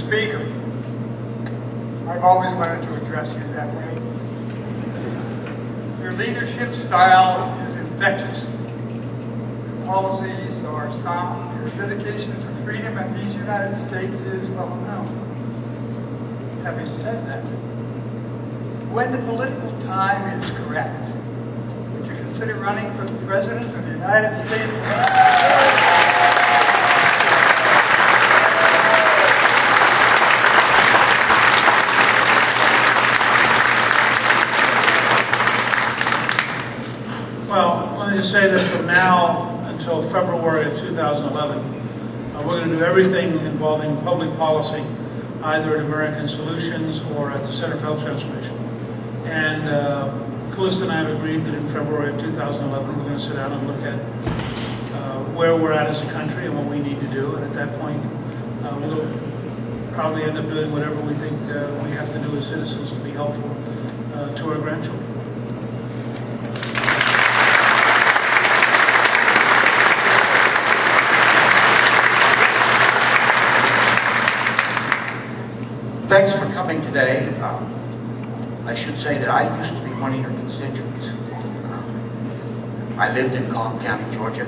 Speaker, I've always wanted to address you that way. Your leadership style is infectious. Your policies are sound. Your dedication to freedom in these United States is well known. Having said that, when the political time is correct, would you consider running for the President of the United States? Well, let me just say that from now until February of 2011, we're going to do everything involving public policy, either at American Solutions or at the Center for Health Transformation. And Calista and I have agreed that in February of 2011, we're going to sit down and look at where we're at as a country and what we need to do. And at that point, we'll probably end up doing whatever we think we have to do as citizens to be helpful to our grandchildren. Thanks for coming today. I should say that I used to be one of your constituents. I lived in Cobb County, Georgia,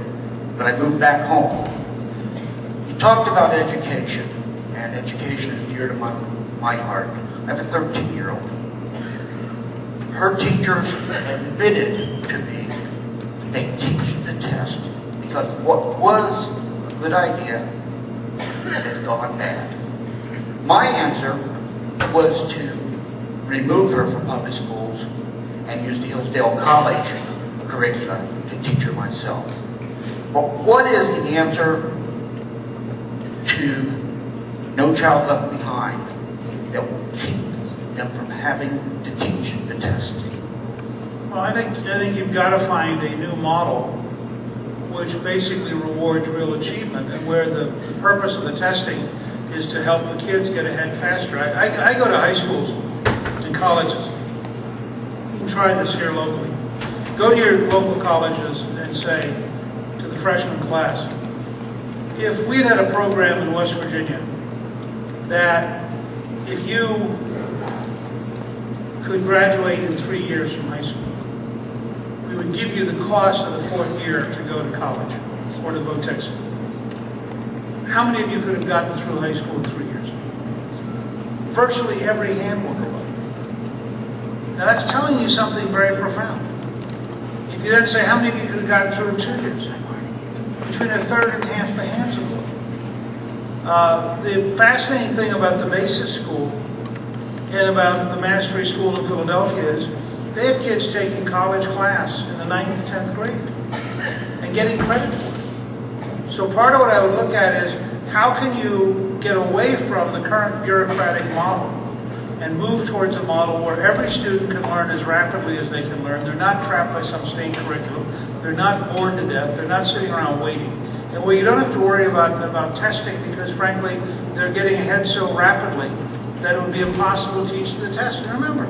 but I moved back home. You talked about education, and education is dear to my heart. I have a 13-year-old. Her teachers admitted to me that they teach the test because what was a good idea has gone bad. My answer was to remove her from public schools and use the Hillsdale College curricula to teach her myself. But what is the answer to No Child Left Behind that will keep them from having to teach the test? Well, I think you've got to find a new model which basically rewards real achievement, and where the purpose of the testing is to help the kids get ahead faster. I go to high schools and colleges. You can try this here locally. Go to your local colleges and say to the freshman class, if we had a program in West Virginia that if you could graduate in 3 years from high school, we would give you the cost of the 4th year to go to college or to vo-tech school. How many of you could have gotten through high school in 3 years? Virtually every hand will go up. Now that's telling you something very profound. If you then say, how many of you could have gotten through in 2 years? Between a third and half the hands will go up. The fascinating thing about the Basis School and about the Mastery School in Philadelphia is they have kids taking college class in the 9th, 10th grade and getting credit for it. So part of what I would look at is how can you get away from the current bureaucratic model and move towards a model where every student can learn as rapidly as they can learn. They're not trapped by some state curriculum. They're not bored to death. They're not sitting around waiting. And where you don't have to worry about testing because, frankly, they're getting ahead so rapidly that it would be impossible to teach the test. And remember,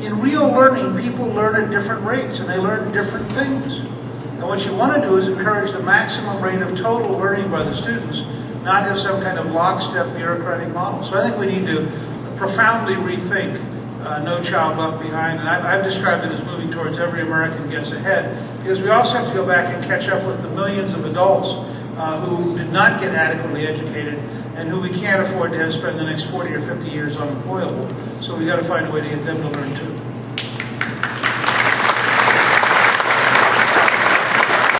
in real learning, people learn at different rates and they learn different things. And what you want to do is encourage the maximum rate of total learning by the students, not have some kind of lockstep bureaucratic model. So I think we need to profoundly rethink No Child Left Behind. And I've described it as moving towards every American gets ahead, because we also have to go back and catch up with the millions of adults who did not get adequately educated and who we can't afford to have spend the next 40 or 50 years unemployable. So we've got to find a way to get them to learn too.